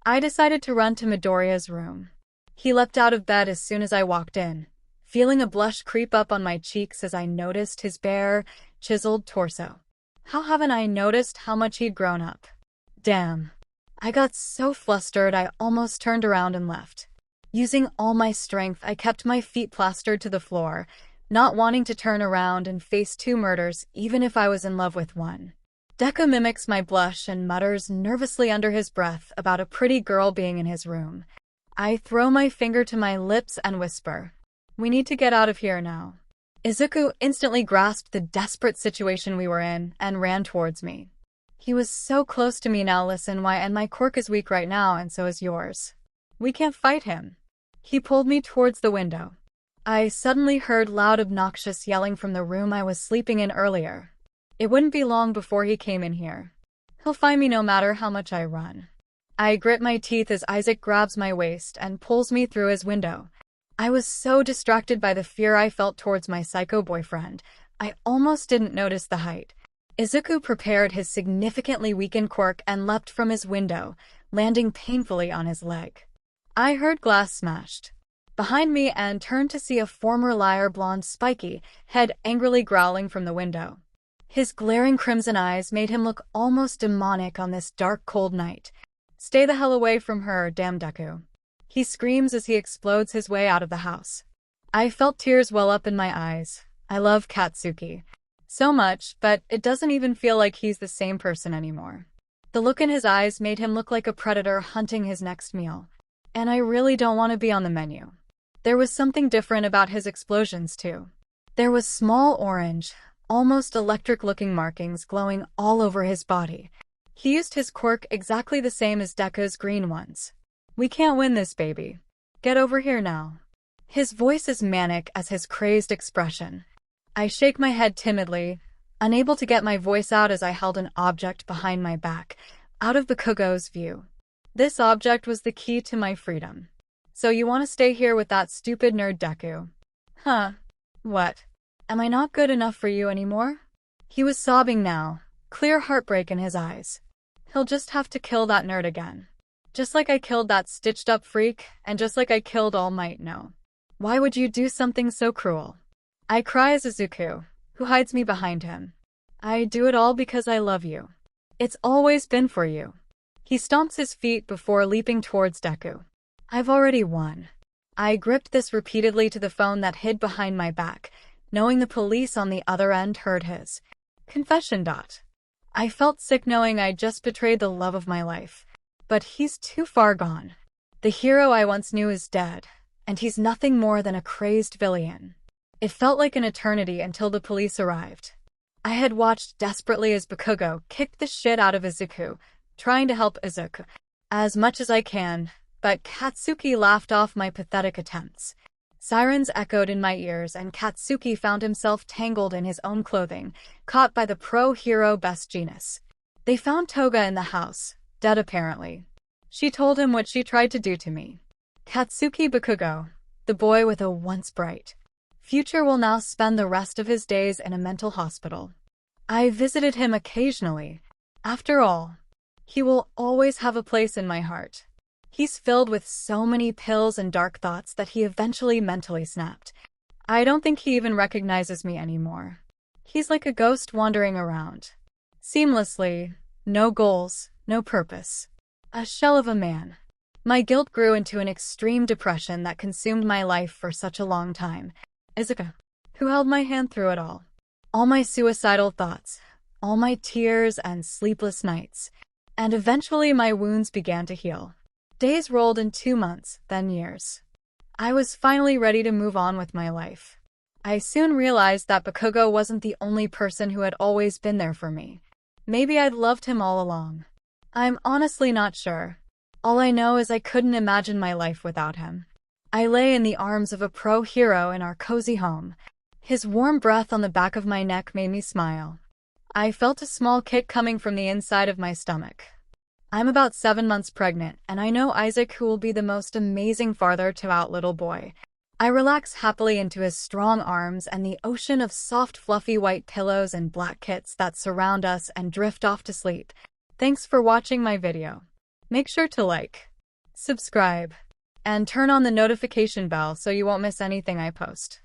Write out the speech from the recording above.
I decided to run to Midoriya's room. He leapt out of bed as soon as I walked in, feeling a blush creep up on my cheeks as I noticed his bare, chiseled torso. How haven't I noticed how much he'd grown up? Damn. I got so flustered I almost turned around and left. Using all my strength, I kept my feet plastered to the floor, not wanting to turn around and face two murders even if I was in love with one. Deku mimics my blush and mutters nervously under his breath about a pretty girl being in his room. I throw my finger to my lips and whisper, "We need to get out of here now." Izuku instantly grasped the desperate situation we were in and ran towards me. He was so close to me now. Listen, why? And my quirk is weak right now, and so is yours. We can't fight him. He pulled me towards the window. I suddenly heard loud, obnoxious yelling from the room I was sleeping in earlier. It wouldn't be long before he came in here. He'll find me no matter how much I run. I grit my teeth as Isaac grabs my waist and pulls me through his window. I was so distracted by the fear I felt towards my psycho boyfriend, I almost didn't notice the height. Izuku prepared his significantly weakened quirk and leapt from his window, landing painfully on his leg. I heard glass smashed behind me and turned to see a former liar, blonde, spiky head angrily growling from the window. His glaring crimson eyes made him look almost demonic on this dark, cold night. "Stay the hell away from her, damn Deku," he screams as he explodes his way out of the house. I felt tears well up in my eyes. I love Katsuki so much, but it doesn't even feel like he's the same person anymore. The look in his eyes made him look like a predator hunting his next meal. And I really don't want to be on the menu. There was something different about his explosions, too. There was small orange, almost electric-looking markings glowing all over his body. He used his quirk exactly the same as Deku's green ones. "We can't win this, baby. Get over here now." His voice as manic as his crazed expression. I shake my head timidly, unable to get my voice out as I held an object behind my back, out of Bakugo's view. This object was the key to my freedom. "So you want to stay here with that stupid nerd Deku? Huh? What? Am I not good enough for you anymore?" He was sobbing now, clear heartbreak in his eyes. "He'll just have to kill that nerd again. Just like I killed that stitched-up freak, and just like I killed All Might. No. Why would you do something so cruel?" I cry as Izuku, who hides me behind him. "I do it all because I love you. It's always been for you." He stomps his feet before leaping towards Deku. "I've already won." I gripped this repeatedly to the phone that hid behind my back, knowing the police on the other end heard his confession. I felt sick knowing I'd just betrayed the love of my life. But he's too far gone. The hero I once knew is dead, and he's nothing more than a crazed villain. It felt like an eternity until the police arrived. I had watched desperately as Bakugo kicked the shit out of Izuku, trying to help Izuku as much as I can, but Katsuki laughed off my pathetic attempts. Sirens echoed in my ears and Katsuki found himself tangled in his own clothing, caught by the pro-hero best genius. They found Toga in the house, dead apparently. She told him what she tried to do to me. Katsuki Bakugo, the boy with a once bright future, will now spend the rest of his days in a mental hospital. I visited him occasionally. After all, he will always have a place in my heart. He's filled with so many pills and dark thoughts that he eventually mentally snapped. I don't think he even recognizes me anymore. He's like a ghost wandering around. Seamlessly, no goals, no purpose. A shell of a man. My guilt grew into an extreme depression that consumed my life for such a long time. Izuku, who held my hand through it all. All my suicidal thoughts, all my tears and sleepless nights. And eventually my wounds began to heal. Days rolled in 2 months, then years. I was finally ready to move on with my life. I soon realized that Bakugo wasn't the only person who had always been there for me. Maybe I'd loved him all along. I'm honestly not sure. All I know is I couldn't imagine my life without him. I lay in the arms of a pro-hero in our cozy home. His warm breath on the back of my neck made me smile. I felt a small kick coming from the inside of my stomach. I'm about 7 months pregnant, and I know Isaac, who will be the most amazing father-to-out little boy. I relax happily into his strong arms and the ocean of soft, fluffy white pillows and blankets that surround us and drift off to sleep. Thanks for watching my video. Make sure to like, subscribe, and turn on the notification bell so you won't miss anything I post.